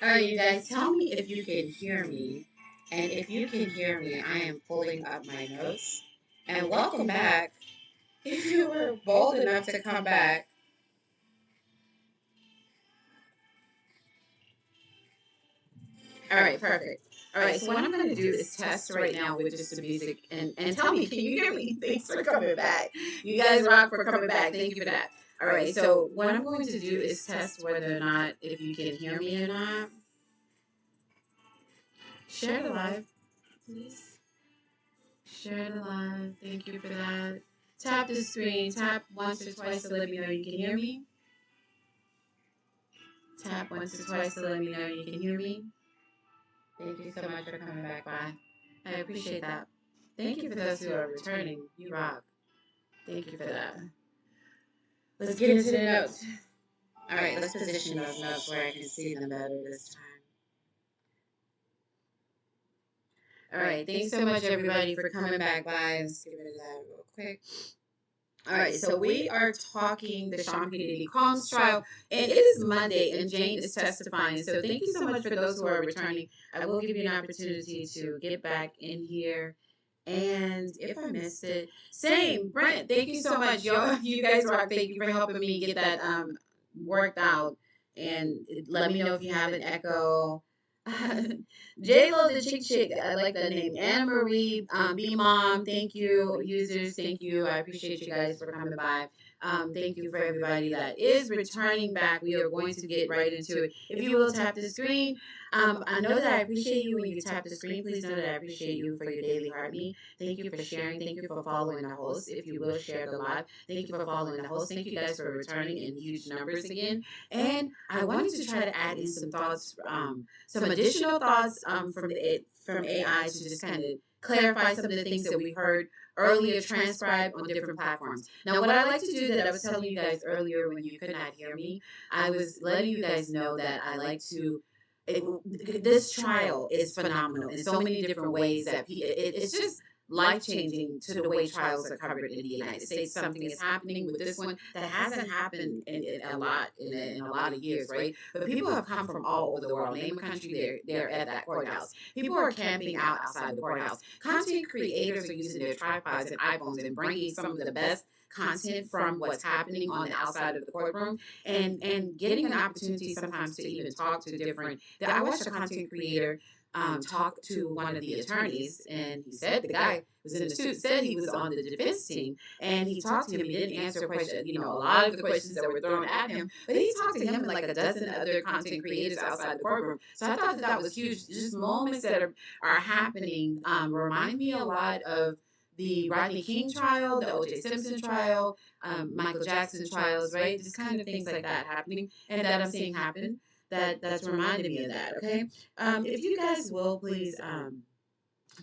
All right, you guys, tell me if you can hear me. And if you can hear me, I am pulling up my notes. And welcome back. If you were bold enough to come back. All right, perfect. All right, so what I'm going to do is test right now with just the music. And tell me, can you hear me? Thanks for coming back. You guys rock for coming back. Thank you for that. All right, so what I'm going to do is test whether or not if you can hear me or not. Share the live, please. Share the live. Thank you for that. Tap the screen. Tap once or twice to let me know you can hear me. Tap once or twice to let me know you can hear me. Thank you so much for coming back by. I appreciate that. Thank you for those who are returning. You rock. Thank you for that. Let's get into the notes. All right, let's position those notes where I can see them better this time. All right, thanks so much, everybody, for coming back by. Let's get rid of that real quick. All right, so we are talking the Sean P. Diddy Combs trial, and it is Monday, and Jane is testifying. So thank you so much for those who are returning. I will give you an opportunity to get back in here. And if I missed it, same, Brent, thank you so much. Y'all, you guys rock. Thank you for helping me get that worked out. And let me know if you have an echo. J Lo the chick, I like that name. Anna Marie, B Mom, thank you. Users, thank you. I appreciate you guys for coming by. Thank you for everybody that is returning back. We are going to get right into it. If you will tap the screen, I know that I appreciate you when you tap the screen. Please know that I appreciate you for your daily heartbeat. Thank you for sharing. Thank you for following the host. If you will share the live, thank you for following the host. Thank you guys for returning in huge numbers again. And I wanted to try to add in some thoughts, some additional thoughts from AI to just kind of clarify some of the things that we heard earlier transcribed on different platforms. Now, what I like to do that I was telling you guys earlier when you could not hear me, I was letting you guys know that I like to this trial is phenomenal in so many different ways that it's just life changing to the way trials are covered in the United States. Something is happening with this one that hasn't happened in a lot in a lot of years, right? But people have come from all over the world. Name a country, they're at that courthouse. People are camping out outside the courthouse. Content creators are using their tripods and iPhones and bringing some of the best content from what's happening on the outside of the courtroom and getting an opportunity sometimes to even talk to different. I watched a content creator talk to one of the attorneys, and he said the guy was in the suit, said he was on the defense team, and he talked to him. He didn't answer questions, a lot of the questions that were thrown at him, but he talked to him and like a dozen other content creators outside the courtroom. So I thought that was huge. Just moments that are happening remind me a lot of the Rodney King trial, the O.J. Simpson trial, Michael Jackson trials, right? Just kind of things like that happening, and that I'm seeing happen. That's reminding me of that. Okay, if you guys will please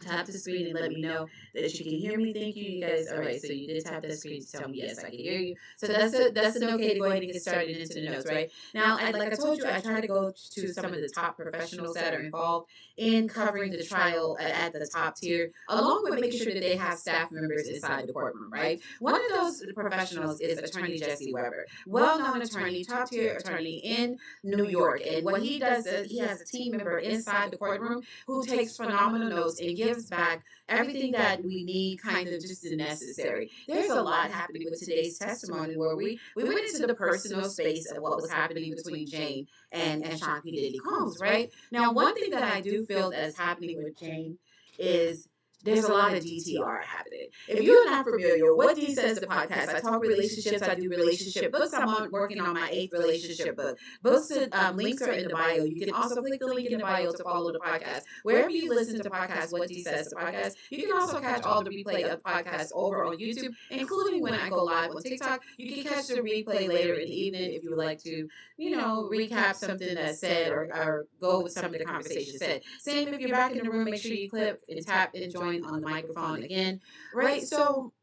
tap the screen and let me know that you can hear me. Thank you, you guys. All right, so you did tap the screen to tell me yes, I can hear you. So that's an okay to go ahead and get started into the notes, right? Now, like I told you, I try to go to some of the top professionals that are involved in covering the trial at the top tier, along with making sure that they have staff members inside the courtroom, right? One of those professionals is Attorney Jesse Weber, well-known attorney, top tier attorney in New York, and what he does is he has a team member inside the courtroom who takes phenomenal notes and gives back everything that we need, kind of just the necessary. There's a lot happening with today's testimony where we went into the personal space of what was happening between Jane and Sean P. Diddy Combs, right? Now, one thing that I do feel that is happening with Jane is there's a lot of DTR happening. If you're not familiar, what D says the podcast, I talk relationships, I do relationship books. Working on my 8th relationship book. Books links are in the bio. You can also click the link in the bio to follow the podcast. Wherever you listen to podcasts, what D says the podcast. You can also catch all the replay of the podcast over on YouTube, including when I go live on TikTok. You can catch the replay later in the evening if you would like to, recap something that's said or go with some of the conversation said. Same if you're back in the room, make sure you click and tap and join on the microphone again. Right? So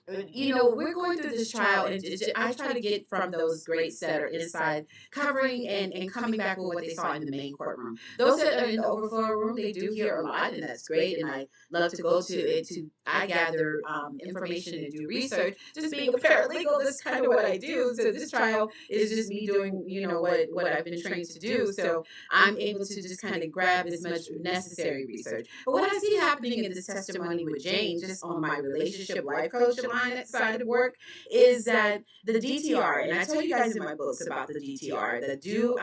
we're going through this trial, and I try to get from those greats that are inside, covering and coming back with what they saw in the main courtroom. Those that are in the overflow room, they do hear a lot, and that's great. And I love to go to it to I gather information and do research. Just being a paralegal, that's kind of what I do. So this trial is just me doing, what I've been trained to do. So I'm able to just kind of grab as much necessary research. But what I see happening in this testimony with Jane, just on my relationship life coach line side of work, is that the DTR, and I tell you guys in my books about the DTR, that do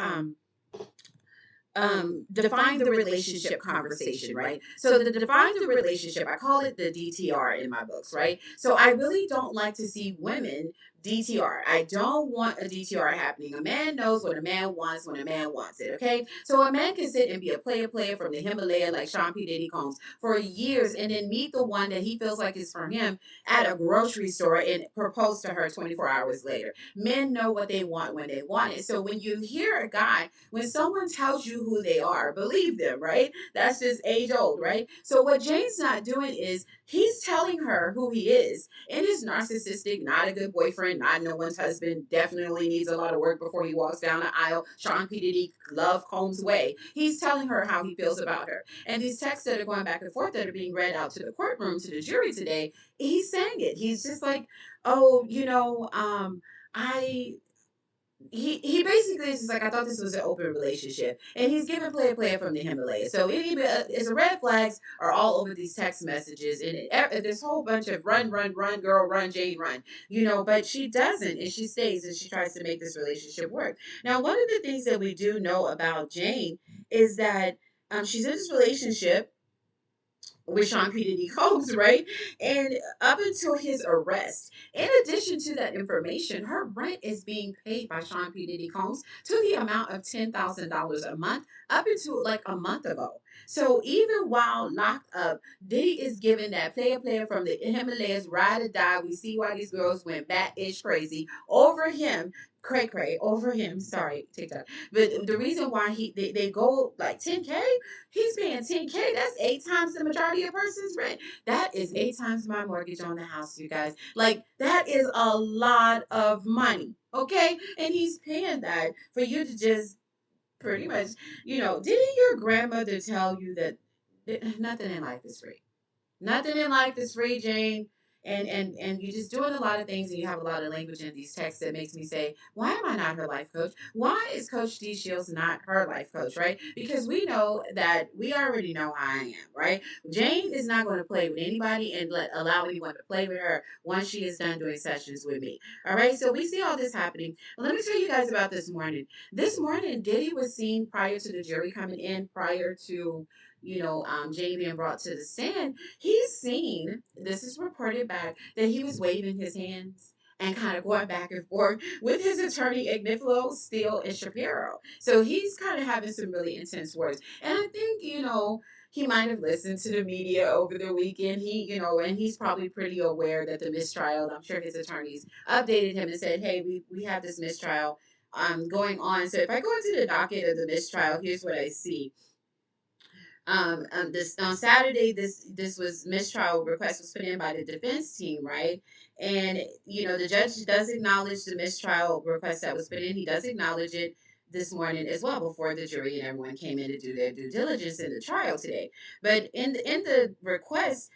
define the relationship conversation, right? So the define the relationship, I call it the DTR in my books, right? So I really don't like to see women DTR. I don't want a DTR happening. A man knows what a man wants when a man wants it, okay? So a man can sit and be a player from the Himalaya like Sean P. Diddy Combs for years, and then meet the one that he feels like is from him at a grocery store and propose to her 24 hours later. Men know what they want when they want it. So when you hear a guy, when someone tells you who they are, believe them, right? That's just age old, right? So what Jane's not doing is he's telling her who he is. And he's narcissistic, not a good boyfriend, not no one's husband, definitely needs a lot of work before he walks down the aisle. Sean P. Diddy, love Combs way. He's telling her how he feels about her. And these texts that are going back and forth that are being read out to the courtroom, to the jury today, he's saying it. He's just like, oh, I he basically is just like, I thought this was an open relationship, and he's giving player from the Himalayas. So it's the red flags are all over these text messages, and this whole bunch of run, girl, run, Jane, run, But she doesn't, and she stays, and she tries to make this relationship work. Now, one of the things that we do know about Jane is that she's in this relationship with Sean P. Diddy Combs, right? And up until his arrest, in addition to that information, her rent is being paid by Sean P. Diddy Combs to the amount of $10,000 a month up until like a month ago. So even while locked up, Diddy is giving that player from the Himalayas ride or die. We see why these girls went bat-ish crazy over him. Cray over him. Sorry, TikTok. But the reason why they go like 10K, he's paying 10K. That's 8 times the majority of person's rent. That is 8 times my mortgage on the house, you guys. Like, that is a lot of money. Okay? And he's paying that for you to just pretty much, didn't your grandmother tell you that nothing in life is free? Nothing in life is free, Jane. And you're just doing a lot of things, and you have a lot of language in these texts that makes me say, why am I not her life coach? Why is Coach D Shields not her life coach, right? Because we know that we already know how I am, right? Jane is not going to play with anybody and allow anyone to play with her once she is done doing sessions with me. All right, so we see all this happening. Let me tell you guys about this morning. This morning, Diddy was seen prior to the jury coming in, prior to Jane being brought to the stand. He's seen, this is reported back, that he was waving his hands and kind of going back and forth with his attorney, Igniflo, Steele, and Shapiro. So he's kind of having some really intense words. And I think, he might have listened to the media over the weekend. And he's probably pretty aware that the mistrial, I'm sure his attorneys updated him and said, hey, we have this mistrial going on. So if I go into the docket of the mistrial, here's what I see. This on Saturday, this was mistrial request was put in by the defense team, right? And the judge does acknowledge the mistrial request that was put in. He does acknowledge it this morning as well, before the jury and everyone came in to do their due diligence in the trial today. But in the request,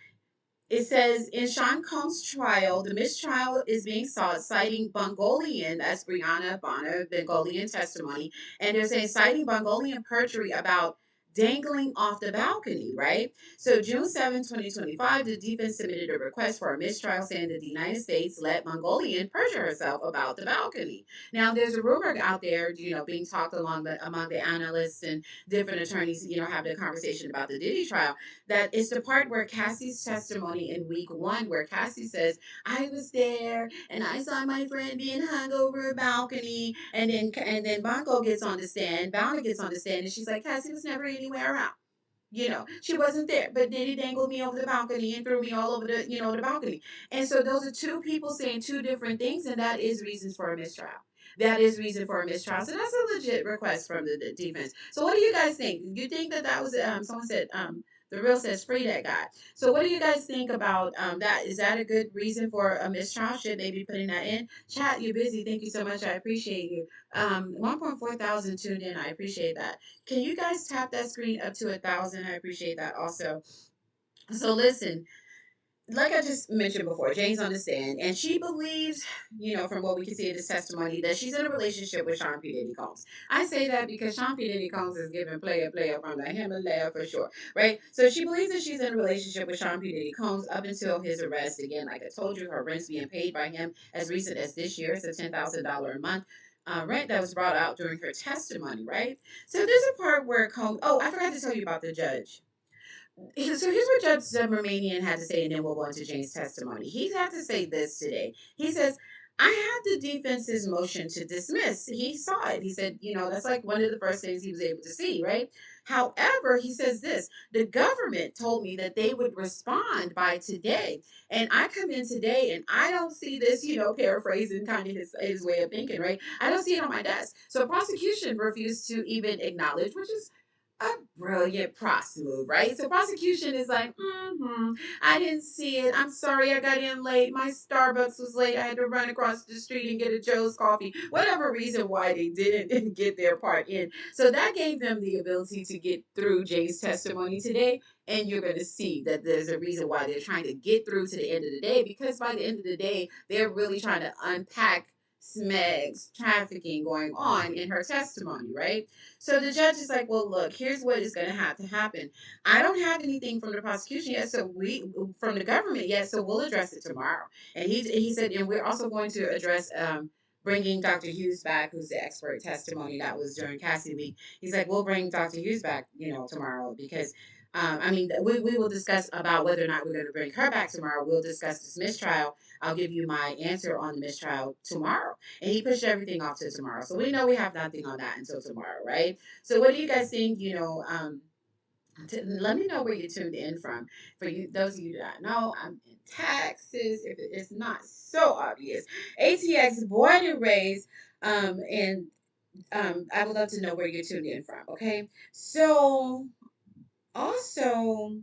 it says, in Sean Combs' trial, the mistrial is being sought, citing Bungolian, that's Brianna Bonner, Bungolian testimony, and they're saying citing Bungolian perjury about dangling off the balcony, right? So June 7, 2025, the defense submitted a request for a mistrial saying that the United States let Mongolian perjure herself about the balcony. Now, there's a rumor out there, being talked among the analysts and different attorneys, have the conversation about the Diddy trial, that it's the part where Cassie's testimony in week 1, where Cassie says, I was there and I saw my friend being hung over a balcony. And then Bongo gets on the stand, Bonner gets on the stand, and she's like, Cassie was never anywhere around. She wasn't there, but then he dangled me over the balcony and threw me all over the balcony. And so those are two people saying two different things, and that is reasons for a mistrial. That is reason for a mistrial. So that's a legit request from the defense. So what do you guys think? You think that was someone said The Real says free that guy. So what do you guys think about that? Is that a good reason for a mistrial? Should they be putting that in? Chat, you're busy. Thank you so much. I appreciate you. 1.4 thousand tuned in. I appreciate that. Can you guys tap that screen up to 1,000? I appreciate that also. So listen, like I just mentioned before, Jane's on the stand, and she believes, from what we can see in this testimony, that she's in a relationship with Sean P. Diddy Combs. I say that because Sean P. Diddy Combs is giving player from the Himalaya for sure, right? So she believes that she's in a relationship with Sean P. Diddy Combs up until his arrest. Again, like I told you, her rent's being paid by him as recent as this year. It's a $10,000 a month. Rent that was brought out during her testimony, right? So there's a part where Combs. Oh, I forgot to tell you about the judge. So here's what Judge Zimmermanian had to say, and then we'll go into Jane's testimony. He had to say this today. He says, I had the defense's motion to dismiss. He saw it. He said, that's like one of the first things he was able to see, right? However, he says this, the government told me that they would respond by today. And I come in today and I don't see this, paraphrasing kind of his way of thinking, right? I don't see it on my desk. So prosecution refused to even acknowledge, which is a brilliant pros move, right? So prosecution is like, I didn't see it. I'm sorry, I got in late. My Starbucks was late. I had to run across the street and get a Joe's coffee. Whatever reason why they didn't get their part in. So that gave them the ability to get through Jay's testimony today. And you're going to see that there's a reason why they're trying to get through to the end of the day, because by the end of the day, they're really trying to unpack Smeg's trafficking going on in her testimony, right? So the judge is like, well, look, here's what is going to have to happen. I don't have anything from the prosecution yet, so from the government yet, so we'll address it tomorrow. And he said, and we're also going to address bringing Dr. Hughes back, who's the expert testimony that was during Cassie Week. He's like, we'll bring Dr. Hughes back, tomorrow because. We will discuss about whether or not we're going to bring her back tomorrow. We'll discuss this mistrial. I'll give you my answer on the mistrial tomorrow. And he pushed everything off to tomorrow. So we know we have nothing on that until tomorrow, right? So what do you guys think? Let me know where you tuned in from. For you, those of you that know, I'm in Texas. If it's not so obvious, ATX born and raised, and I would love to know where you're tuned in from. Okay, so also.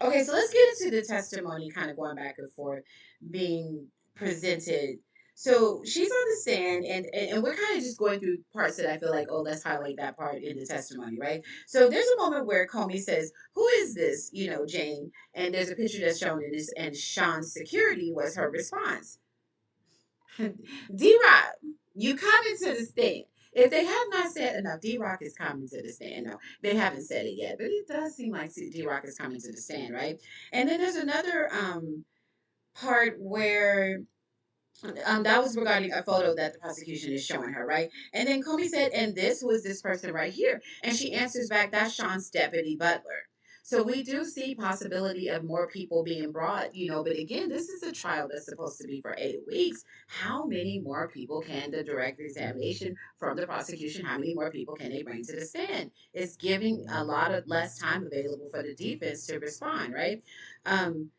Okay, so let's get into the testimony, kind of going back and forth, being presented. So she's on the stand, and we're kind of just going through parts that I feel like, oh, let's highlight that part in the testimony, right? So there's a moment where Comey says, "Who is this?" Jane, and there's a picture that's shown in this, and Sean's security was her response. D-Rock, you coming to the stand. If they have not said enough, D-Rock is coming to the stand. No, they haven't said it yet, but it does seem like D-Rock is coming to the stand, right? And then there's another part where that was regarding a photo that the prosecution is showing her, right? And then Comey said, and this was this person right here. And she answers back, that's Sean's deputy butler. So we do see possibility of more people being brought, but again, this is a trial that's supposed to be for 8 weeks. How many more people can the direct examination from the prosecution, how many more people can they bring to the stand? It's giving a lot of less time available for the defense to respond, right? And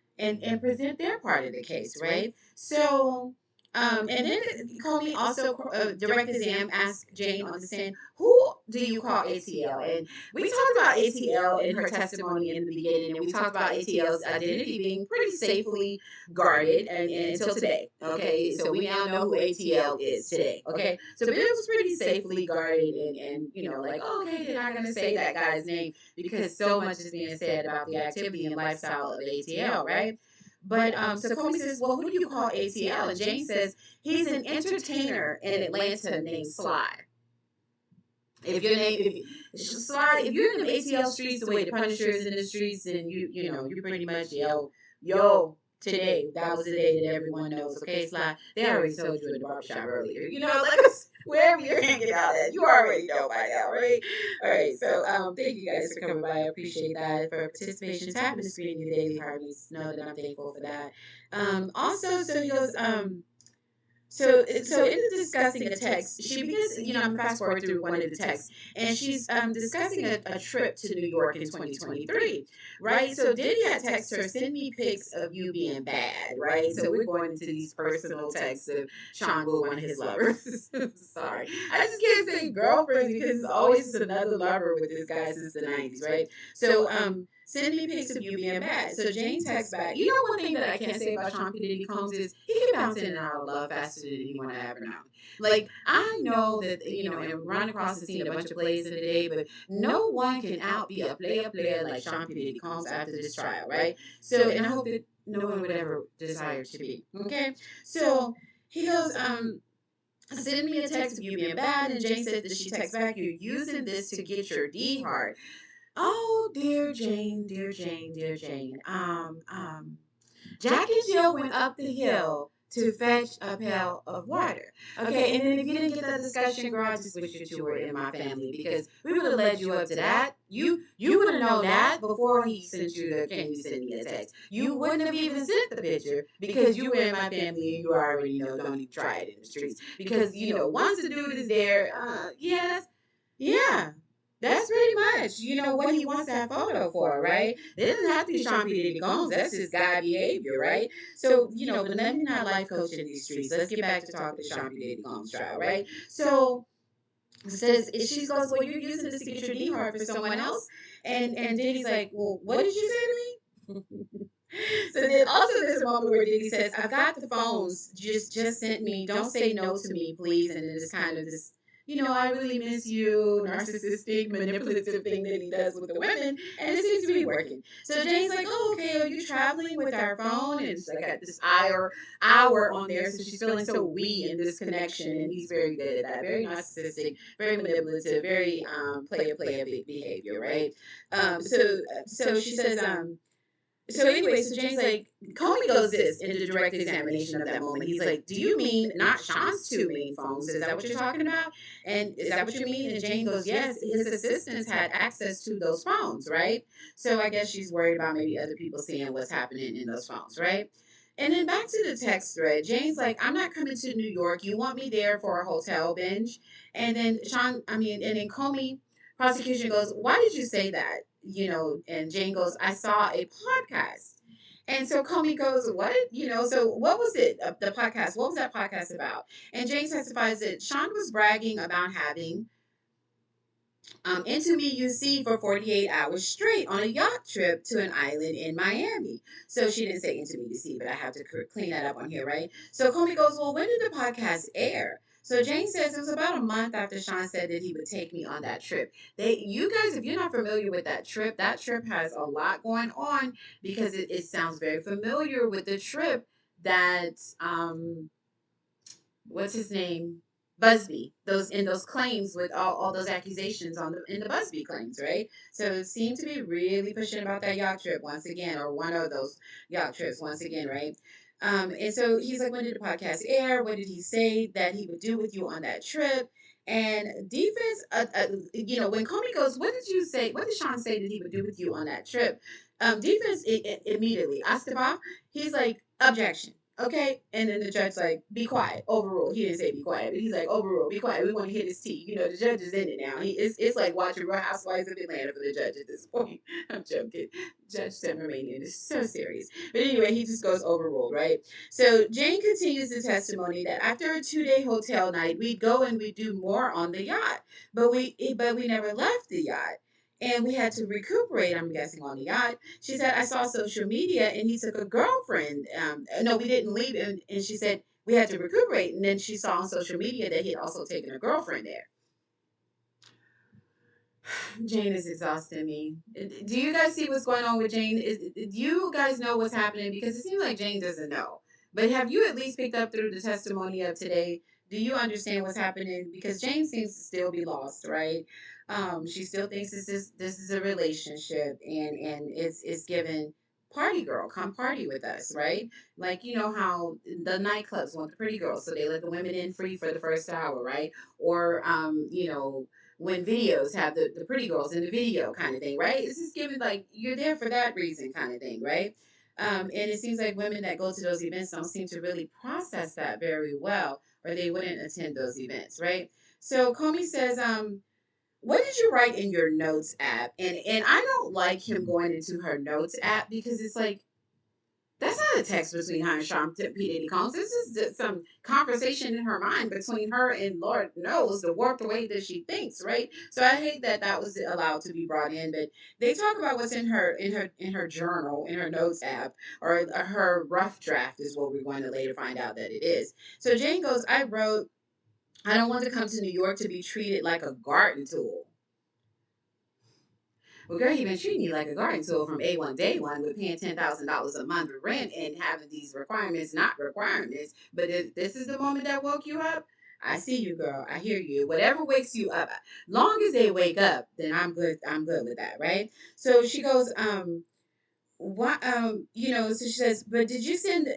present their part of the case, right? So and then Comey also direct exam asked Jane on the stand, who do you call ATL? And we talked about ATL in her testimony in the beginning, and we talked about ATL's identity being pretty safely guarded and until today. Okay, so we now know who ATL is today. Okay, so but it was pretty safely guarded, and like, oh, okay, they're not going to say that guy's name because so much is being said about the activity and lifestyle of ATL, right? But so Comey says, well, who do you call ATL? And Jane says, he's an entertainer in Atlanta named Sly. If your name, Sly, if you're in the ATL streets, the way the Punisher is in the streets, then you pretty much yo, today, that was the day that everyone knows. Okay, Sly, they already told you in the barbershop earlier. Like wherever you're hanging out at, you already know by now, right? All right, so thank you guys for coming by. I appreciate that for participation. Tapping the screen in your daily harvest. Know that I'm thankful for that. Also, so he goes, so in discussing a text, she begins, I'm fast forward through one of the texts, and she's discussing a trip to New York in 2023, right? So Diddy had texted her, send me pics of you being bad, right? So we're going into these personal texts of Sean Bull, one of his lovers. Sorry. I just can't say girlfriends because it's always another lover with this guy since the 90s, right? So Send me pics of you being bad. So Jane texts back. You know, one thing that I can't say about Sean P. Diddy Combs is he can bounce in and out of love faster than anyone I ever known. Like, I know that, and run across the scene a bunch of plays in a day, but no one can be a player like Sean P. Diddy Combs after this trial, right? So, and I hope that no one would ever desire to be. Okay? So he goes, send me a text of you being bad. And Jane said that she texts back, you're using this to get your D hard. Oh, dear Jane, dear Jane, dear Jane. Jack and Jill went up the hill to fetch a pail of water. Okay, and then if you didn't get that discussion, girl, I just wish that you were in my family because we would have led you up to that. You would have known that before he sent you the can you send me a text. You wouldn't have even sent the picture because you were in my family and you already know don't even try it in the streets. Because once the dude is there, yes, yeah. That's pretty much, what he wants that photo for, right? It doesn't have to be Sean P. Diddy Combs. That's just guy behavior, right? So, but let me not life coach in these streets. Let's get back to talking the Sean P. Diddy Combs trial, right? So, says she goes, well, you're using this to get your D hard for someone else, and Diddy's like, well, what did you say to me? So then also there's a moment where Diddy says, I've got the phones, just sent me, don't say no to me, please. And then it's kind of this, I really miss you, narcissistic, manipulative thing that he does with the women. And it seems to be working. So Jane's like, oh, okay, are you traveling with our phone? And it's like got this hour on there. So she's feeling so we in this connection. And he's very good at that. Very narcissistic, very manipulative, very player behavior, right? So she says, so anyway, so Jane's like, Comey goes this in the direct examination of that moment. He's like, do you mean not Sean's two main phones? Is that what you're talking about? And is that what you mean? And Jane goes, yes, his assistants had access to those phones, right? So I guess she's worried about maybe other people seeing what's happening in those phones, right? And then back to the text thread, Jane's like, I'm not coming to New York. You want me there for a hotel binge? And then and then Comey, prosecution goes, why did you say that? And Jane goes, I saw a podcast. And so Comey goes, what? So what was it? The podcast. What was that podcast about? And Jane testifies that Sean was bragging about having into me you see for 48 hours straight on a yacht trip to an island in Miami. So she didn't say into me you see, but I have to clean that up on here, right? So Comey goes, well, when did the podcast air? So Jane says it was about a month after Sean said that he would take me on that trip. You guys, if you're not familiar with that trip has a lot going on because it sounds very familiar with the trip that what's his name? Busby, those claims with all those accusations in the Busby claims, right? So it seemed to be really pushing about that yacht trip once again, or one of those yacht trips once again, right? And so he's like, when did the podcast air? What did he say that he would do with you on that trip? And defense, when Comey goes, what did you say? What did Sean say that he would do with you on that trip? Defense immediately, Astava, he's like, objection. Okay, and then the judge like, be quiet, overrule. He didn't say be quiet, but he's like, overrule, be quiet. We want to hit his tea. The judge is in it now. It's like watching Real Housewives of Atlanta for the judge at this point. I'm joking. Judge Semmermanian is so serious. But anyway, he just goes overruled, right? So Jane continues the testimony that after a 2-day hotel night, we'd go and we'd do more on the yacht, but we never left the yacht. And we had to recuperate, I'm guessing, on the yacht. She said, I saw social media and he took a girlfriend. No, we didn't leave. And she said, we had to recuperate. And then she saw on social media that he had also taken a girlfriend there. Jane is exhausting me. Do you guys see what's going on with Jane? Do you guys know what's happening? Because it seems like Jane doesn't know. But have you at least picked up through the testimony of today? Do you understand what's happening? Because Jane seems to still be lost, right? She still thinks this is a relationship, and it's given party girl, come party with us, right? Like how the nightclubs want the pretty girls, so they let the women in free for the first hour, right? Or when videos have the pretty girls in the video kind of thing, right? It's just given like you're there for that reason kind of thing, right? And it seems like women that go to those events don't seem to really process that very well, or they wouldn't attend those events, right? So Comey says, what did you write in your notes app? And I don't like him going into her notes app because it's like That's not a text between her and Sean P. Diddy Combs. This is just some conversation in her mind between her and Lord knows the warped way that she thinks, right? So I hate that that was allowed to be brought in, but they talk about what's in her journal, in her notes app, or her rough draft is what we're going to later find out that it is. So Jane goes, I wrote, I don't want to come to New York to be treated like a garden tool. Well, girl, he been treating you like a garden tool from A1 day one with paying $10,000 a month of rent and having these requirements, not requirements. But if this is the moment that woke you up, I see you, girl. I hear you. Whatever wakes you up, long as they wake up, then I'm good. I'm good with that, right? So she goes, why so she says, but did you send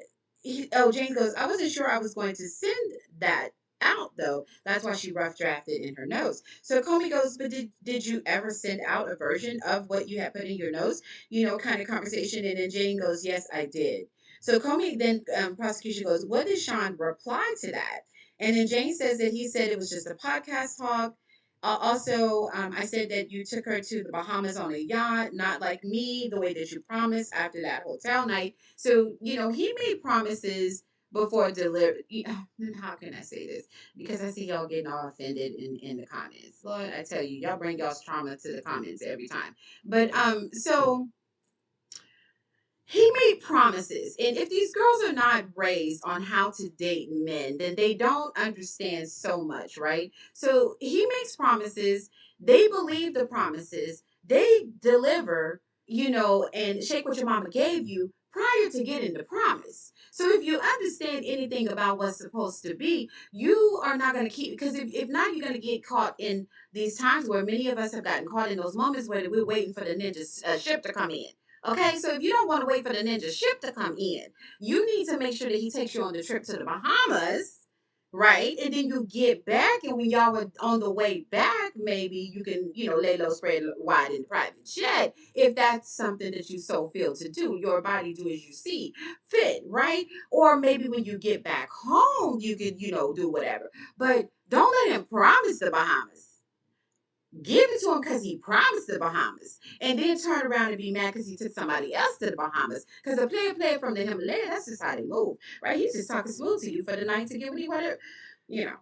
Jane goes, I wasn't sure I was going to send that out though. That's why she rough drafted in her notes. So Comey goes, but did you ever send out a version of what you had put in your notes? Kind of conversation. And then Jane goes, yes, I did. So Comey then prosecution goes, what did Sean reply to that? And then Jane says that he said it was just a podcast talk. Also, I said that you took her to the Bahamas on a yacht, not like me, the way that you promised after that hotel night. So, he made promises before delivery. How can I say this? Because I see y'all getting all offended in the comments. Lord, I tell you, y'all bring y'all's trauma to the comments every time. But so he made promises. And if these girls are not raised on how to date men, then they don't understand so much, right? So he makes promises. They believe the promises. They deliver, and shake what your mama gave you prior to getting the promise. So if you understand anything about what's supposed to be, you are not going to keep, because if not, you're going to get caught in these times where many of us have gotten caught in those moments where we're waiting for the ninja ship to come in. Okay, so if you don't want to wait for the ninja ship to come in, you need to make sure that he takes you on the trip to the Bahamas, right? And then you get back, and when y'all were on the way back, maybe you can, lay low, spread wide in the private jet, if that's something that you so feel to do. Your body do as you see fit, right? Or maybe when you get back home, you can, do whatever. But don't let him promise the Bahamas. Give it to him because he promised the Bahamas, and then turn around and be mad because he took somebody else to the Bahamas. Because a player from the Himalaya, that's just how they move, right? He's just talking smooth to you for the night to get what he wanted,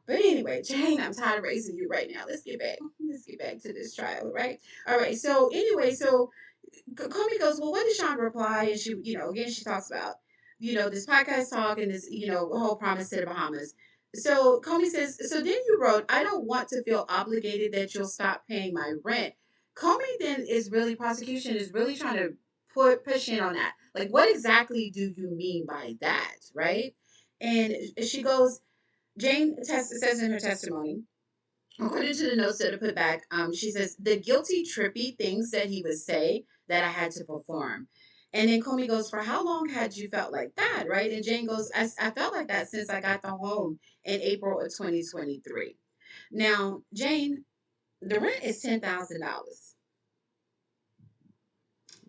But anyway, Jane, I'm tired of raising you right now. Let's get back. Let's get back to this trial, right? All right. So anyway, Comey goes, well, what did Sean reply? And she, again, she talks about, this podcast talk and this, whole promise to the Bahamas. So Comey says, so then you wrote, I don't want to feel obligated that you'll stop paying my rent. Comey then is really, prosecution is really trying to push in on that. Like, what exactly do you mean by that, right? And she goes, says in her testimony, according to the notes that are put back, she says, the guilty, trippy things that he would say that I had to perform. And then Comey goes, for how long had you felt like that, right? And Jane goes, I felt like that since I got the home in April of 2023. Now, Jane, the rent is $10,000.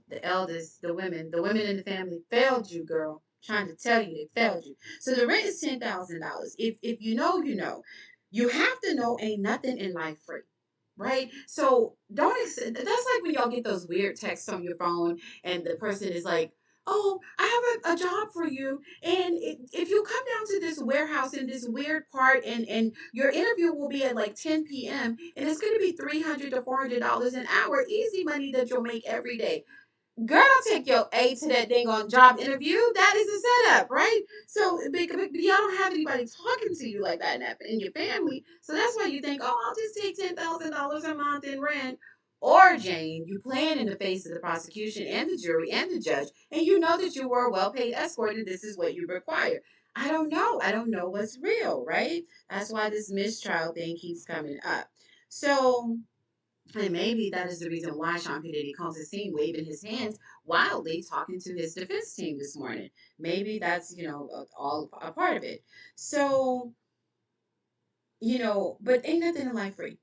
The eldest, the women in the family failed you, girl. Trying to tell you they failed you. So the rent is $10,000. If you know, you know. You have to know ain't nothing in life free. Right? So that's like when y'all get those weird texts on your phone and the person is like, oh, I have a job for you. And if you come down to this warehouse in this weird part and your interview will be at like 10 p.m. and it's going to be $300 to $400 an hour, easy money that you'll make every day. Girl, take your A to that dang on job interview. That is a setup, right? So y'all don't have anybody talking to you like that in your family. So that's why you think, oh, I'll just take $10,000 a month in rent. Or Jane, you plan in the face of the prosecution and the jury and the judge, and you know that you were a well-paid escort, and this is what you require. I don't know. I don't know what's real, right? That's why this mistrial thing keeps coming up. So and maybe that is the reason why Sean P. Diddy comes to scene waving his hands wildly talking to his defense team this morning. Maybe that's, all a part of it. So, but ain't nothing in life free.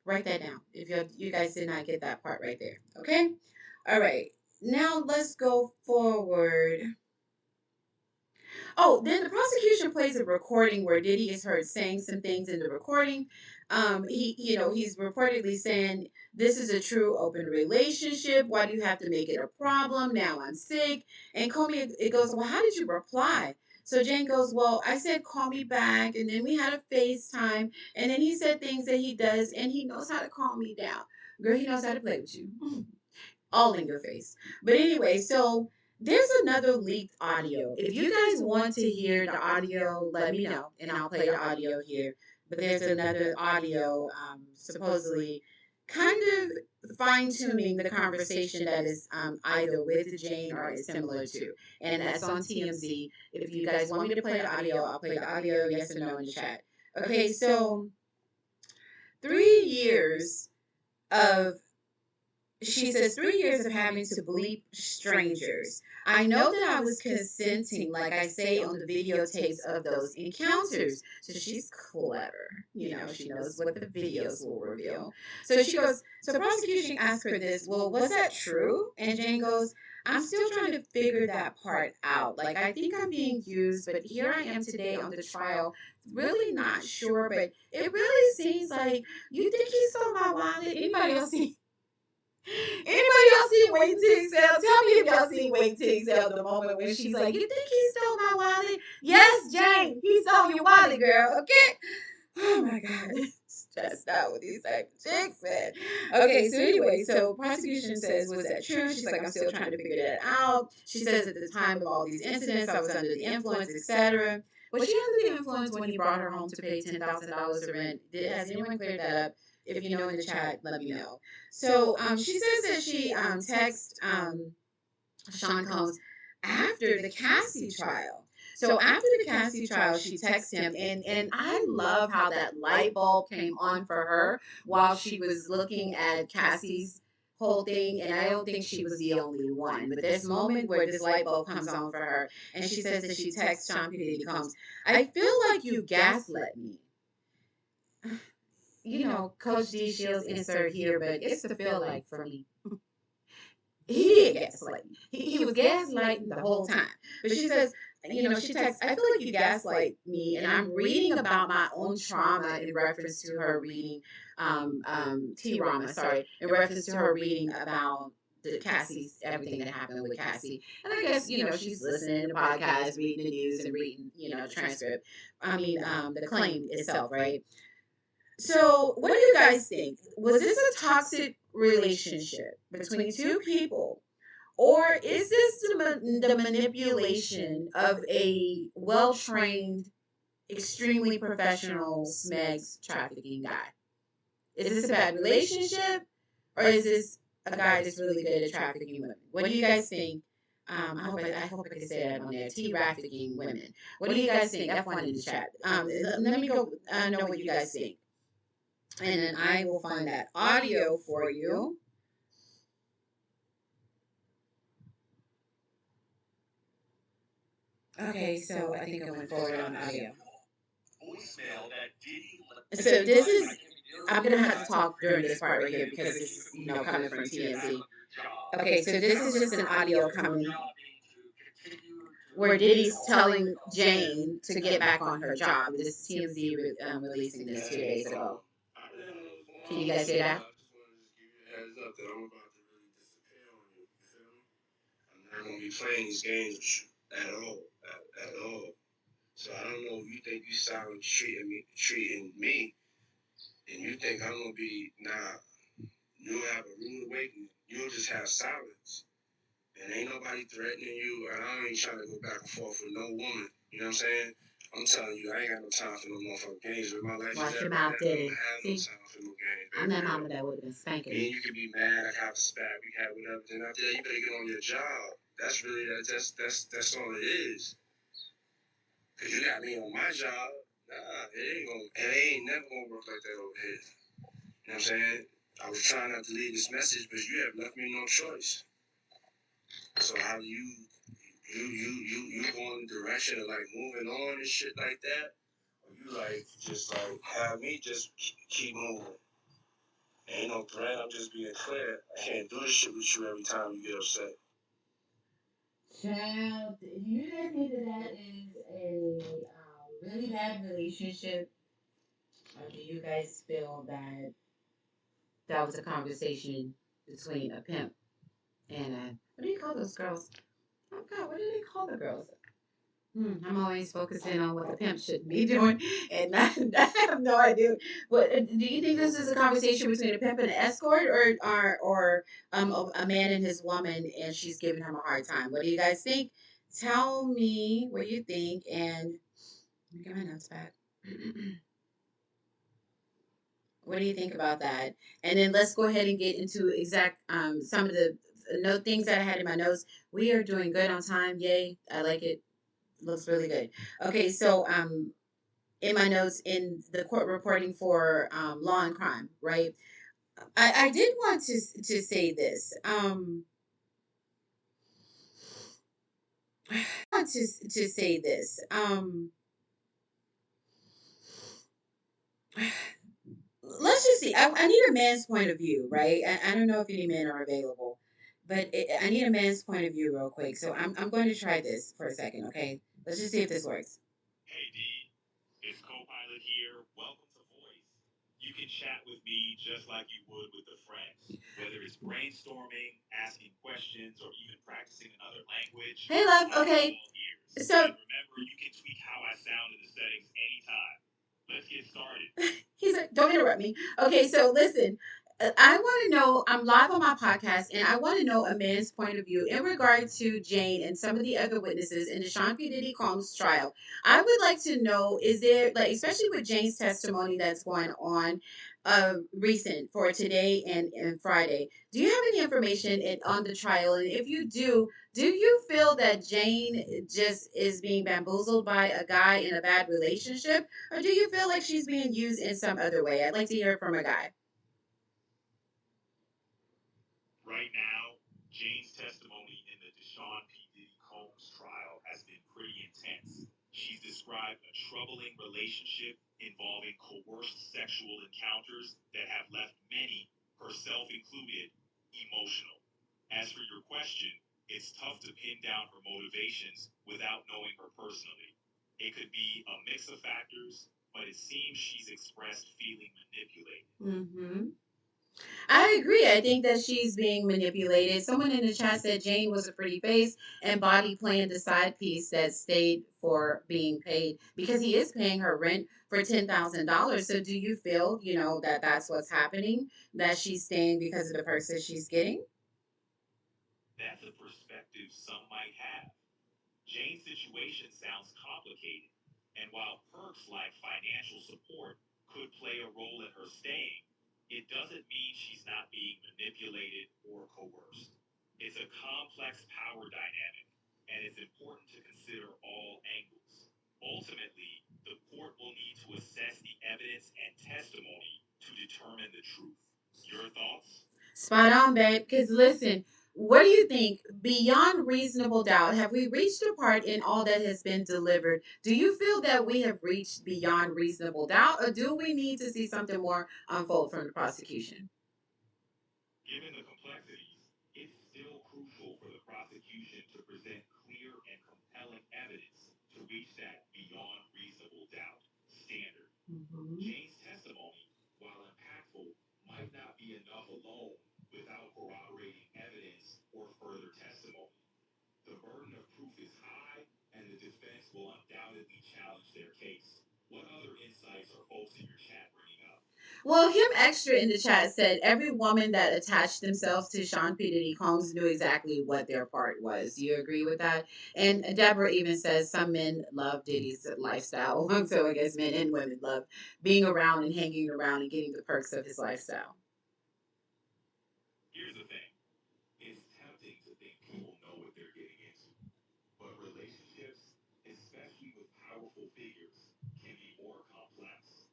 Write that down if you guys did not get that part right there. Okay? All right. Now let's go forward. Oh, then the prosecution plays a recording where Diddy is heard saying some things in the recording. He's reportedly saying, "This is a true open relationship. Why do you have to make it a problem? Now I'm sick." And Comey, it goes, "Well, how did you reply?" So Jane goes, "Well, I said, call me back. And then we had a FaceTime. And then he said things that he does, and he knows how to calm me down. Girl, he knows how to play with you." All in your face. But anyway, so there's another leaked audio. If you guys want to hear the audio, let me know, and I'll play the audio here. But there's another audio, supposedly kind of fine tuning the conversation that is either with Jane or is similar to. And that's on TMZ. If you guys want me to play the audio, I'll play the audio, yes or no, in the chat. Okay, so 3 years of she says 3 years of having to bleep strangers. I know that I was consenting, like I say on the videotapes of those encounters. So she's clever. She knows what the videos will reveal. So she goes, so prosecution asked her this, well, was that true? And Jane goes, I'm still trying to figure that part out. Like, I think I'm being used, but here I am today on the trial, really not sure, but it really seems like you think he stole my wallet. Anybody else see? Anybody else see Waiting to Exhale? Tell me if y'all see Waiting to Exhale, the moment when she's like, "You think he stole my wallet?" Yes, Jane, he stole your wallet, girl. Okay. Oh my God. Stressed out with these type of chicks, man. Okay, so anyway, so prosecution says, was that true? She's like, I'm still trying to figure that out. She says at the time of all these incidents, I was under the influence, etc. Was she under the influence when he brought her home to pay $10,000 of rent? Has anyone cleared that up? If you know in the chat, let me know. So she says that she texted Sean Combs after the Cassie trial. So after the Cassie trial, she texted him, and I love how that light bulb came on for her while she was looking at Cassie's whole thing, and I don't think she was the only one. But this moment where this light bulb comes on for her, and she says that she texts Sean P. Diddy Combs, I feel like you gaslit me. Coach D Shields insert here, but it's the feel like for me. He did gaslight me. He was gaslighting the whole time. But she says, she texts, I feel like you gaslight me, and I'm reading about my own trauma in reference to her reading, T Rama, sorry, in reference to her reading about the Cassie's, everything that happened with Cassie. And I guess, she's listening to podcasts, reading the news, and reading, the transcript. The claim itself, right? So, what do you guys think? Was this a toxic relationship between two people? Or is this the manipulation of a well trained, extremely professional SMEGS trafficking guy? Is this a bad relationship? Or is this a guy that's really good at trafficking women? What do you guys think? I hope I can say that on there. Trafficking women. What do you guys think? F1 in the chat. Let me go know what you guys think. And then I will find that audio for you. Okay, so I think I went forward on audio. So this is, I'm gonna have to talk during this part right here because this is, coming from TMZ. Okay, so this is just an audio coming where Diddy's telling Jane to get back on her job. This is TMZ releasing this 2 days ago. Can you guys hear that? I'm not gonna be playing these games with you at all, at all. So I don't know if you think you sound treating me, and you think I'm gonna be You'll have a rude awakening. You'll just have silence. And ain't nobody threatening you. And I ain't trying to go back and forth with no woman. You know what I'm saying? I'm telling you, I ain't got no time for no motherfucking games with my life. Watch your mouth, Diddy. I don't have no time for no games, baby. I'm that mama that would have been spanking. And you can be mad, I have a spat, we have whatever. Then after that, you better get on your job. That's really that's all it is. Cause you got me on my job. Nah, it ain't never gonna work like that over here. You know what I'm saying? I was trying not to leave this message, but you have left me no choice. So how do you go in the direction of like moving on and shit like that? Or you like just like have me just keep moving? Ain't no threat, I'm just being clear. I can't do this shit with you every time you get upset. Child, do you guys think that that is a really bad relationship, or do you guys feel that that was a conversation between a pimp and a what do you call those girls? Oh God, what do they call the girls? I'm always focusing on what the pimp should be doing, and I have no idea. What do you think this is a conversation between a pimp and an escort, or a man and his woman, and she's giving him a hard time? What do you guys think? Tell me what you think, and let me get my notes back. What do you think about that? And then let's go ahead and get into exact some of the note things that I had in my notes. We are doing good on time. Yay! I like it. Looks really good. Okay, so in my notes in the court reporting for law and crime, right? I did want to say this. Want to say this. Let's just see. I need a man's point of view, right? I don't know if any men are available, but I need a man's point of view real quick. So I'm going to try this for a second, okay? Let's just see if this works. Hey D, it's co-pilot here. Welcome to Voice. You can chat with me just like you would with a friend. Whether it's brainstorming, asking questions, or even practicing another language. Hey love, okay. So and remember, you can tweak how I sound in the settings anytime. Let's get started. He's like, don't interrupt me. Okay, so listen, I want to know. I'm live on my podcast, and I want to know a man's point of view in regard to Jane and some of the other witnesses in the Sean P. Diddy Combs trial. I would like to know: is there, like, especially with Jane's testimony that's going on, recent for today and Friday? Do you have any information on the trial? And if you do you feel that Jane just is being bamboozled by a guy in a bad relationship? Or do you feel like she's being used in some other way? I'd like to hear from a guy. Right now, Jane's testimony in the Deshaun P. Diddy Combs trial has been pretty intense. She's described a troubling relationship involving coerced sexual encounters that have left many, herself included, emotional. As for your question, it's tough to pin down her motivations without knowing her personally. It could be a mix of factors, but it seems she's expressed feeling manipulated. Mm-hmm. I agree. I think that she's being manipulated. Someone in the chat said Jane was a pretty face and Body playing the side piece that stayed for being paid because he is paying her rent for $10,000. So do you feel, that that's what's happening, that she's staying because of the perks that she's getting? That's a perspective some might have. Jane's situation sounds complicated, and while perks like financial support could play a role in her staying, it doesn't mean she's not being manipulated or coerced. It's a complex power dynamic, and it's important to consider all angles. Ultimately, the court will need to assess the evidence and testimony to determine the truth. Your thoughts? Spot on, babe. Because listen, what do you think? Beyond reasonable doubt, have we reached a part in all that has been delivered? Do you feel that we have reached beyond reasonable doubt, or do we need to see something more unfold from the prosecution? Given the complexities, it's still crucial for the prosecution to present clear and compelling evidence to reach that beyond reasonable doubt standard. Jane's testimony, while impactful, might not be enough alone without corroborating evidence or further testimony. The burden of proof is high, and the defense will undoubtedly challenge their case. What other insights are folks in your chat bringing up? Well, him extra in the chat said every woman that attached themselves to Sean P. Diddy Combs knew exactly what their part was. Do you agree with that? And Deborah even says some men love Diddy's lifestyle. So I guess men and women love being around and hanging around and getting the perks of his lifestyle. Here's the thing. It's tempting to think people know what they're getting into. But relationships, especially with powerful figures, can be more complex.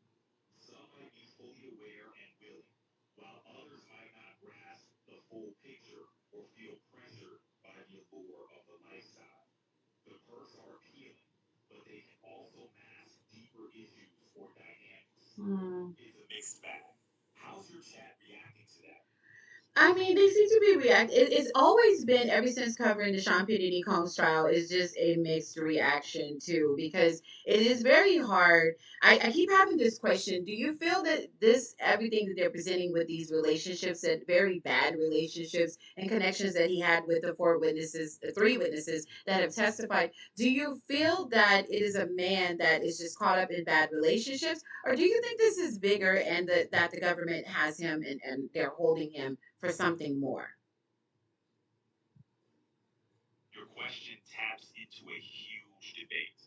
Some might be fully aware and willing, while others might not grasp the full picture or feel pressured by the allure of the lifestyle. The perks are appealing, but they can also mask deeper issues or dynamics. It's a mixed bag. How's your chat reacting to that? I mean, they seem to be it's always been ever since covering the Sean P Diddy Combs trial. It's just a mixed reaction too, because it is very hard. I keep having this question: do you feel that this everything that they're presenting with these relationships, that very bad relationships and connections that he had with the four witnesses, the three witnesses that have testified? Do you feel that it is a man that is just caught up in bad relationships, or do you think this is bigger and that the government has him and they're holding him for something more? Your question taps into a huge debate.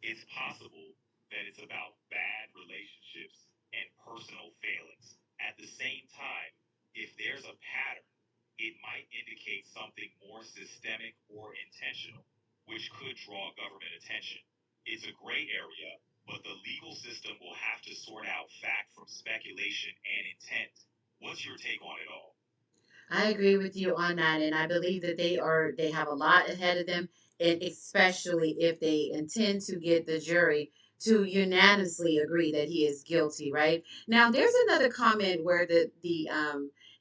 It's possible that it's about bad relationships and personal failings. At the same time, if there's a pattern, it might indicate something more systemic or intentional, which could draw government attention. It's a gray area, but the legal system will have to sort out fact from speculation and intent. What's your take on it all? I agree with you on that, and I believe that they have a lot ahead of them, and especially if they intend to get the jury to unanimously agree that he is guilty. Right now, there's another comment where the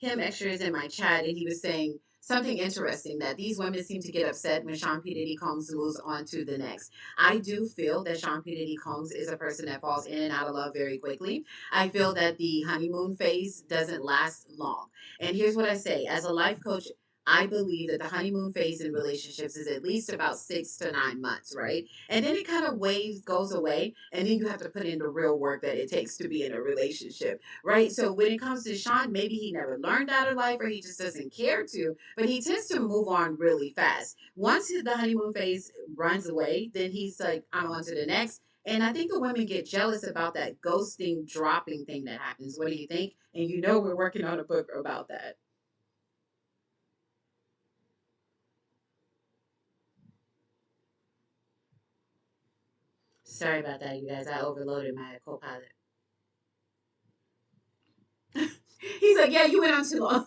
him extra is in my chat, and he was saying something interesting that these women seem to get upset when Sean P Diddy Combs moves on to the next. I do feel that Sean P Diddy Combs is a person that falls in and out of love very quickly. I feel that the honeymoon phase doesn't last long. And here's what I say: as a life coach, I believe that the honeymoon phase in relationships is at least about 6 to 9 months, right? And then it kind of waves, goes away, and then you have to put in the real work that it takes to be in a relationship, right? So when it comes to Sean, maybe he never learned out of life or he just doesn't care to, but he tends to move on really fast. Once the honeymoon phase runs away, then he's like, I'm on to the next. And I think the women get jealous about that ghosting, dropping thing that happens. What do you think? And you know we're working on a book about that. Sorry about that, you guys. I overloaded my co-pilot. He's like, yeah, you went on too long.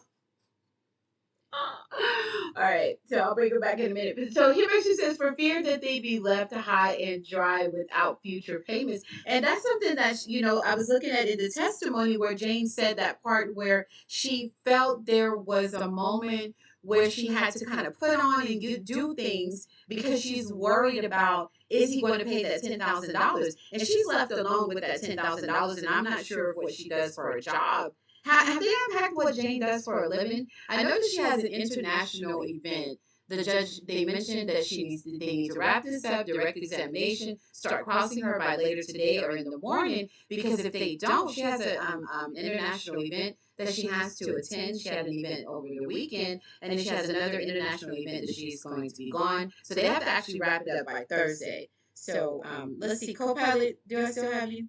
All right, so I'll bring it back in a minute. So Hiroshi says, for fear that they be left high and dry without future payments. And that's something that, I was looking at in the testimony where Jane said that part where she felt there was a moment where she had to kind of put on and do things because she's worried about, is he going to pay that $10,000? And she's left alone with that $10,000. And I'm not sure if what she does for a job. Have they unpacked what Jane does for a living? I know that she has an international event. The judge, they mentioned that they need to wrap this up, direct examination, start crossing her by later today or in the morning, because if they don't, she has an international event that she has to attend. She had an event over the weekend, and then she has another international event that she's going to be gone. So they have to actually wrap it up by Thursday. So let's see, co-pilot, do I still have you?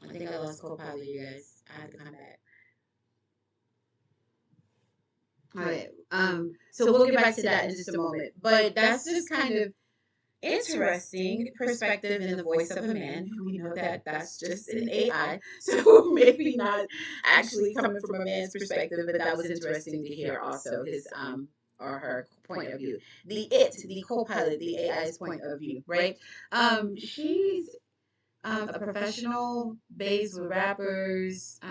I think I lost co-pilot, you guys. I have to come back. All right. So we'll get back to that in just a moment. But that's just kind of interesting perspective in the voice of a man. We know that that's just an AI, so maybe not actually coming from a man's perspective, but that was interesting to hear also his or her point of view. The co-pilot, the AI's point of view, right? She's a professional based with rappers.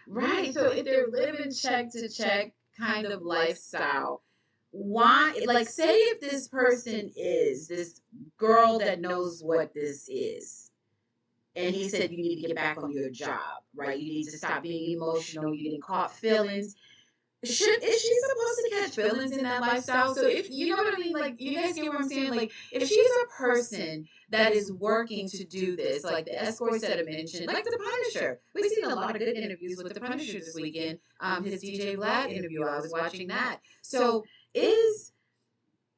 Right. So if they're living check to check kind of lifestyle, why, like, say if this person is this girl that knows what this is, and he said you need to get back on your job, right? You need to stop being emotional, you getting caught feelings. Is she supposed to catch feelings in that lifestyle? So if you know what I mean, like, you guys get what I'm saying? Like, if she's a person that is working to do this, like the escorts that I mentioned, like the Punisher. We've seen a lot of good interviews with the Punisher this weekend. His DJ Vlad interview, I was watching that. So is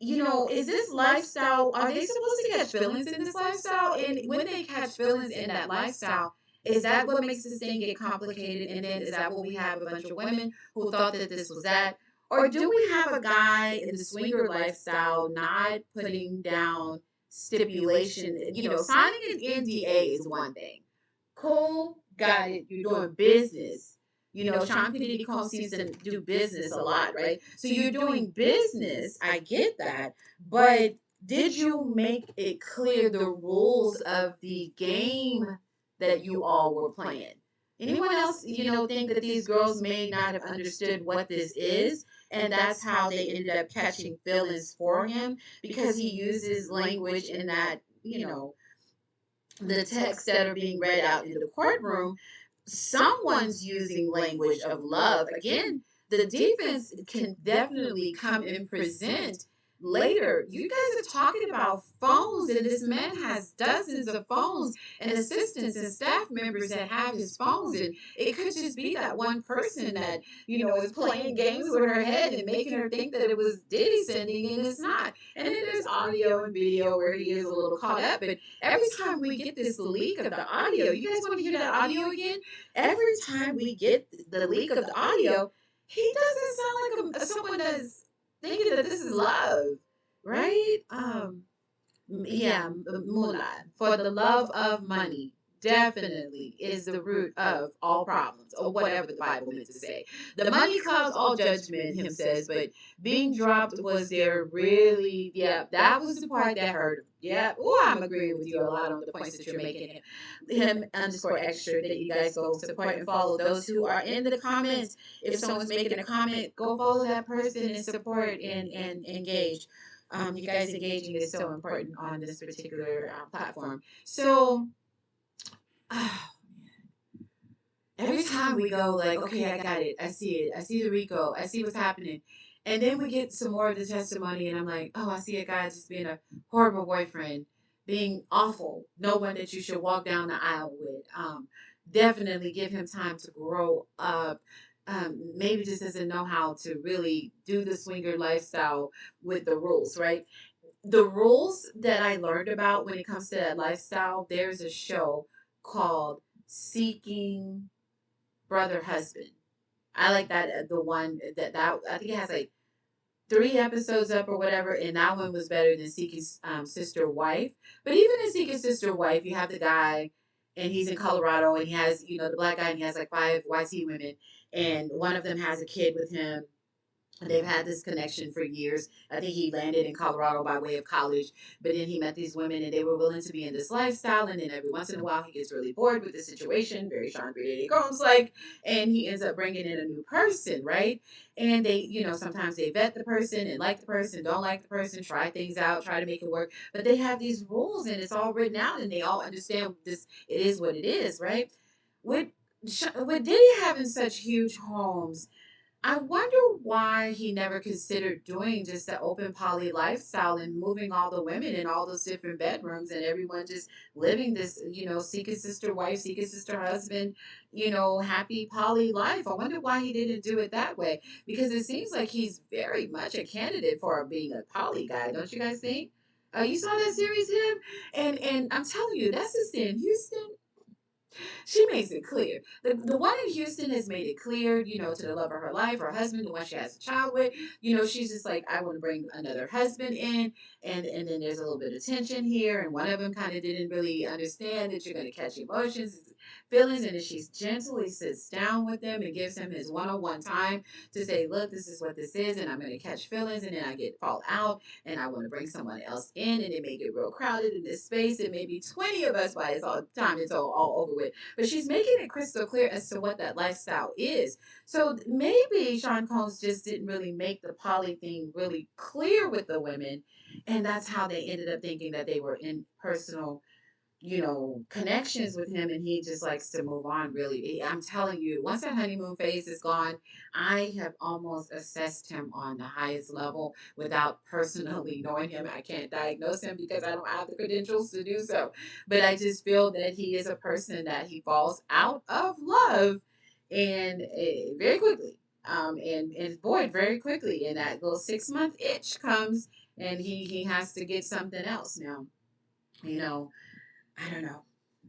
is this lifestyle, are they supposed to catch feelings in this lifestyle? And when they catch feelings in that lifestyle, is that what makes this thing get complicated? And then is that what we have a bunch of women who thought that this was that? Or do we have a guy in the swinger lifestyle not putting down stipulation? Signing an NDA is one thing. Cool, got it. You're doing business. Sean P. Diddy Combs seems to do business a lot, right? So you're doing business. I get that. But did you make it clear the rules of the game that you all were playing? Anyone else, think that these girls may not have understood what this is? And that's how they ended up catching feelings for him because he uses language in that, the texts that are being read out in the courtroom, someone's using language of love. Again, the defense can definitely come and present later. You guys are talking about phones, and this man has dozens of phones and assistants and staff members that have his phones. And it could just be that one person that, is playing games with her head and making her think that it was Diddy sending, and it's not. And then there's audio and video where he is a little caught up. But every time we get this leak of the audio, you guys want to hear that audio again? Every time we get the leak of the audio, he doesn't sound like someone that's thinking that this is love, right? Yeah, Mulan, for the love of money definitely is the root of all problems, or whatever the Bible meant to say. The money clouds all judgment, him says, but being dropped was there really, yeah, that was the part that hurt him. Yeah, oh, I'm agreeing with you a lot on the points that you're making. Him underscore extra that you guys go support and follow those who are in the comments. If someone's making a comment, go follow that person and support and engage. You guys engaging is so important on this particular platform. So every time we go, like, okay, I got it, I see it, I see the Rico, I see what's happening, and then we get some more of the testimony, and I'm like, oh, I see a guy just being a horrible boyfriend, being awful, no one that you should walk down the aisle with. Definitely give him time to grow up. Maybe just doesn't know how to really do the swinger lifestyle with the rules, right? The rules that I learned about when it comes to that lifestyle, there's a show called Seeking Brother Husband. I like that, the one that I think it has like 3 episodes up or whatever, and that one was better than Seeking Sister Wife. But even in Seeking Sister Wife, you have the guy, and he's in Colorado, and he has, the black guy, and he has like 5 YT women, and one of them has a kid with him. They've had this connection for years. I think he landed in Colorado by way of college, but then he met these women and they were willing to be in this lifestyle. And then every once in a while, he gets really bored with the situation, very Sean Brady Combs like, and he ends up bringing in a new person, right? And they, sometimes they vet the person and like the person, don't like the person, try things out, try to make it work. But they have these rules and it's all written out and they all understand this, it is what it is, right? With, with Diddy having such huge homes, I wonder why he never considered doing just the open poly lifestyle and moving all the women in all those different bedrooms and everyone just living this, secret sister wife, secret sister husband, happy poly life. I wonder why he didn't do it that way because it seems like he's very much a candidate for being a poly guy, don't you guys think? You saw that series, him, and I'm telling you, that's just in Houston. She makes it clear. The one in Houston has made it clear, to the love of her life, her husband, the one she has a child with. She's just like, I want to bring another husband in, and then there's a little bit of tension here, and one of them kind of didn't really understand that you're going to catch emotions, feelings, and then she gently sits down with him and gives him his one-on-one time to say, look, this is what this is, and I'm going to catch feelings, and then I get fall out, and I want to bring someone else in, and it may get real crowded in this space, and maybe 20 of us by the time it's all over with. But she's making it crystal clear as to what that lifestyle is. So maybe Sean Combs just didn't really make the poly thing really clear with the women. And that's how they ended up thinking that they were in personal, connections with him, and he just likes to move on. Really, I'm telling you, once that honeymoon phase is gone, I have almost assessed him on the highest level without personally knowing him. I can't diagnose him because I don't have the credentials to do so, but I just feel that he is a person that he falls out of love and very quickly. And is bored very quickly, and that little 6 month itch comes, and he has to get something else now. You know, I don't know.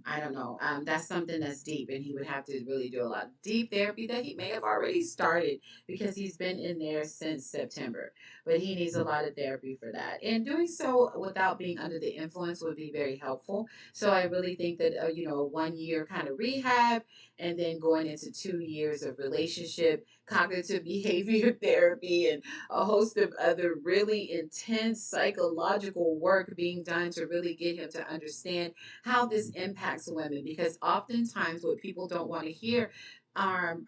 I don't know. That's something that's deep, and he would have to really do a lot of deep therapy that he may have already started because he's been in there since September. But he needs a lot of therapy for that, and doing so without being under the influence would be very helpful. So I really think that 1 year kind of rehab, and then going into 2 years of relationship, cognitive behavior therapy, and a host of other really intense psychological work being done to really get him to understand how this impacts impacts women, because oftentimes what people don't want to hear are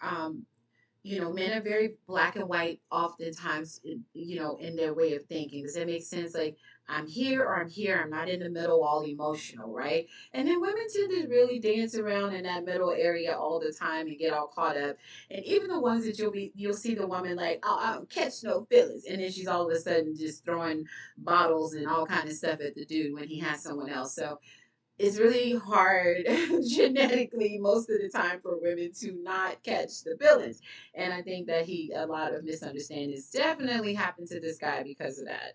men are very black and white oftentimes, in their way of thinking. Does that make sense? Like, I'm here or I'm here. I'm not in the middle, all emotional, right? And then women tend to really dance around in that middle area all the time and get all caught up. And even the ones that you'll see the woman like, oh, I don't catch no feelings. And then she's all of a sudden just throwing bottles and all kind of stuff at the dude when he has someone else. So it's really hard genetically most of the time for women to not catch the feelings. And I think that a lot of misunderstandings definitely happened to this guy because of that.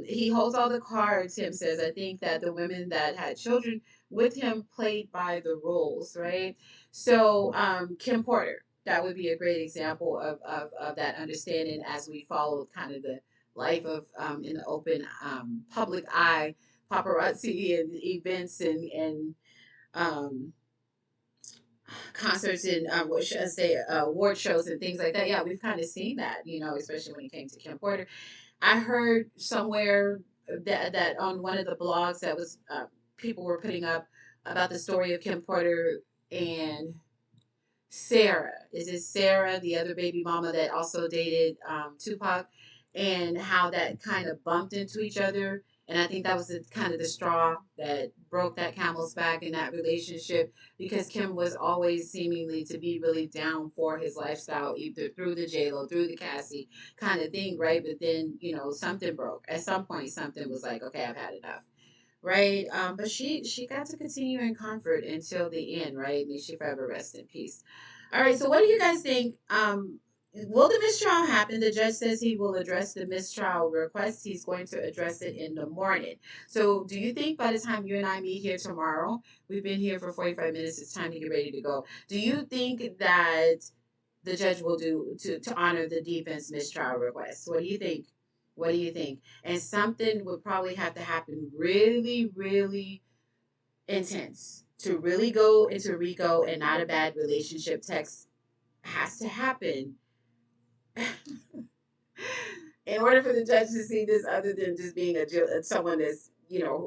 He holds all the cards, Tim says. I think that the women that had children with him played by the rules, right? So, Kim Porter, that would be a great example of that understanding as we follow kind of the life of in the open public eye paparazzi and events and um, concerts and what should I say, award shows and things like that. Yeah, we've kind of seen that, especially when it came to Kim Porter. I heard somewhere that on one of the blogs that was people were putting up about the story of Kim Porter and Sarah. Is it Sarah, the other baby mama that also dated Tupac, and how that kind of bumped into each other. And I think that was kind of the straw that broke that camel's back in that relationship, because Kim was always seemingly to be really down for his lifestyle, either through the J-Lo, through the Cassie kind of thing, right? But then, something broke. At some point, something was like, okay, I've had enough, right? But she got to continue in comfort until the end, right? May she forever rest in peace. All right, so what do you guys think? Will the mistrial happen? The judge says he will address the mistrial request. He's going to address it in the morning. So, do you think by the time you and I meet here tomorrow, we've been here for 45 minutes, it's time to get ready to go. Do you think that the judge will do to honor the defense mistrial request? What do you think? What do you think? And something would probably have to happen really, really intense to really go into Rico, and not a bad relationship text has to happen in order for the judge to see this, other than just being someone that's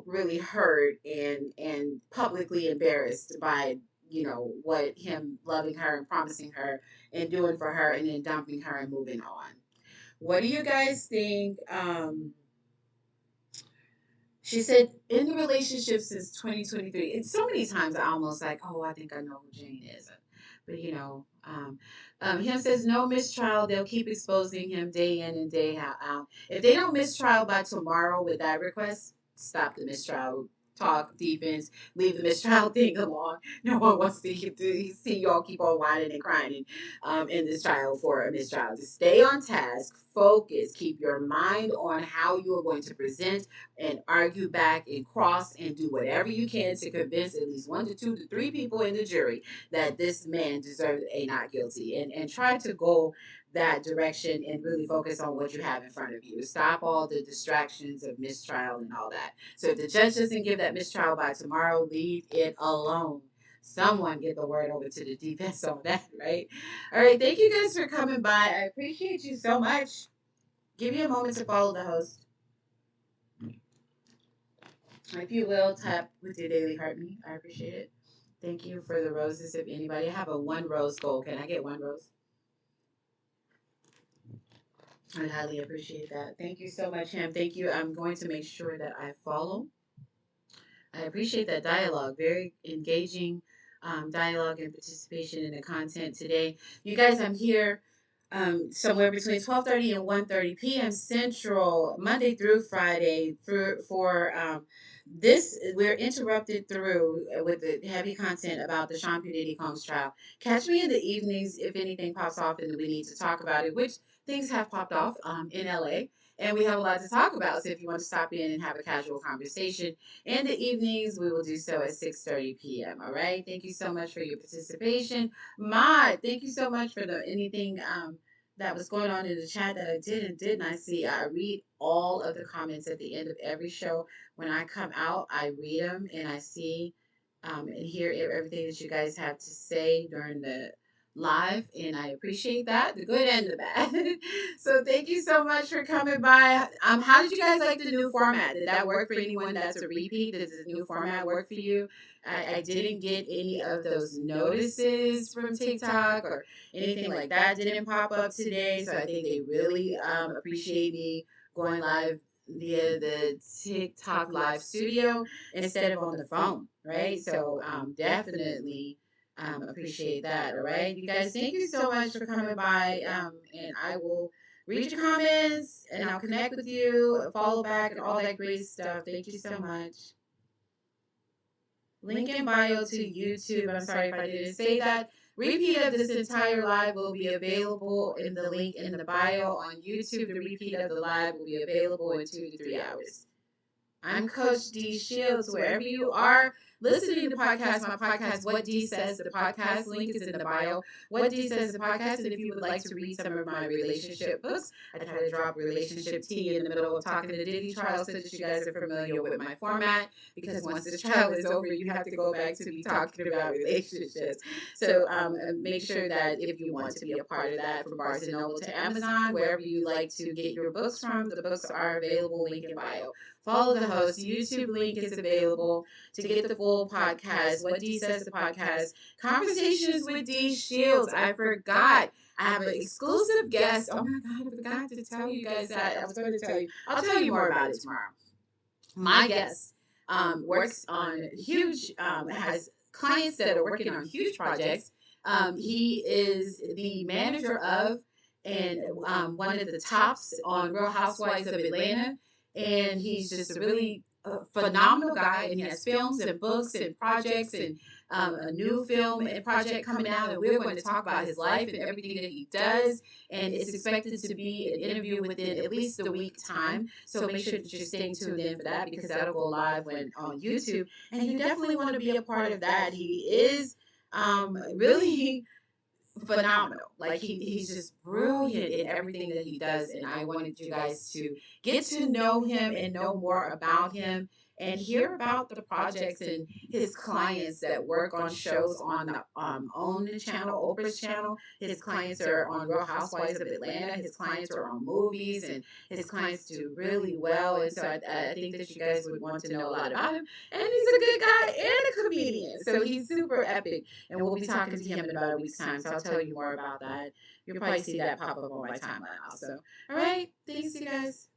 really hurt and publicly embarrassed by what him loving her and promising her and doing for her, and then dumping her and moving on. What do you guys think? She said, in the relationship since 2023, it's so many times I almost like, oh, I think I know who Jane is. But, him says, no mistrial. They'll keep exposing him day in and day out. If they don't mistrial by tomorrow with that request, stop the mistrial talk, defense, leave the mistrial thing alone. No one wants to see y'all keep on whining and crying in this trial for a mistrial. Just stay on task, focus, keep your mind on how you are going to present and argue back and cross and do whatever you can to convince at least one to two to three people in the jury that this man deserves a not guilty, and try to go that direction and really focus on what you have in front of you. Stop all the distractions of mistrial and all that. So if the judge doesn't give that mistrial by tomorrow, leave it alone. Someone get the word over to the defense on that, right? All right, thank you guys for coming by. I appreciate you so much. Give you a moment to follow the host. If you will, tap with your daily heart me. I appreciate it. Thank you for the roses. If anybody, I have a one rose goal. Can I get one rose? I highly appreciate that. Thank you so much, Ham. Thank you. I'm going to make sure that I follow. I appreciate that dialogue. Very engaging dialogue and participation in the content today. You guys, I'm here somewhere between 12:30 and 1:30 p.m. Central, Monday through Friday for this. We're interrupted through with the heavy content about the Sean P. Diddy Combs trial. Catch me in the evenings if anything pops off and we need to talk about it, which things have popped off in LA. And we have a lot to talk about. So if you want to stop in and have a casual conversation in the evenings, we will do so at 6:30 p.m. All right. Thank you so much for your participation. Maud, thank you so much for the anything that was going on in the chat that I did and didn't I see. I read all of the comments at the end of every show. When I come out, I read them and I see and hear everything that you guys have to say during the live, and I appreciate that, the good and the bad. So thank you so much for coming by. How did you guys like the new format? Did that work for anyone that's a repeat? Does the new format work for you? I didn't get any of those notices from TikTok or anything like that didn't pop up today. So I think they really appreciate me going live via the TikTok live studio instead of on the phone, right? So definitely appreciate that. All right, you guys, thank you so much for coming by. And I will read your comments and I'll connect with you, follow back, and all that great stuff. Thank you so much. Link in bio to YouTube. I'm sorry if I didn't say that. Repeat of this entire live will be available in the link in the bio on YouTube. The repeat of the live will be available in 2 to 3 hours. I'm Coach D Shields. Wherever you are listening to podcasts, my podcast, What D Says, the podcast link is in the bio. What D Says, the podcast. And if you would like to read some of my relationship books, I try to drop relationship tea in the middle of talking to Diddy trial so that you guys are familiar with my format. Because once this trial is over, you have to go back to be talking about relationships. So make sure that if you want to be a part of that, from Barnes& and Noble to Amazon, wherever you like to get your books from, the books are available, link in bio. Follow the host. YouTube link is available to get the full podcast. What D Says, the podcast. Conversations with D Shields. I forgot. I have an exclusive guest. Oh my God, I forgot to tell you guys that. I was going to tell you. I'll tell you more about it tomorrow. My guest works on huge, has clients that are working on huge projects. He is the manager of and one of the tops on Real Housewives of Atlanta. And he's just a really phenomenal guy. And he has films and books and projects and a new film and project coming out. And we're going to talk about his life and everything that he does. And it's expected to be an interview within at least a week time. So make sure that you're staying tuned in for that because that'll go live when on YouTube. And you definitely want to be a part of that. He is really phenomenal. Like he's just brilliant in everything that he does. And I wanted you guys to get to know him and know more about him and hear about the projects and his clients that work on shows on the OWN channel, Oprah's channel. His clients are on Real Housewives of Atlanta. His clients are on movies and his clients do really well. And so I think that you guys would want to know a lot about him. And he's a good guy and a comedian. So he's super epic. And we'll be talking to him in about a week's time. So I'll tell you more about that. You'll probably see that pop up on my timeline also. All right. Thanks, you guys.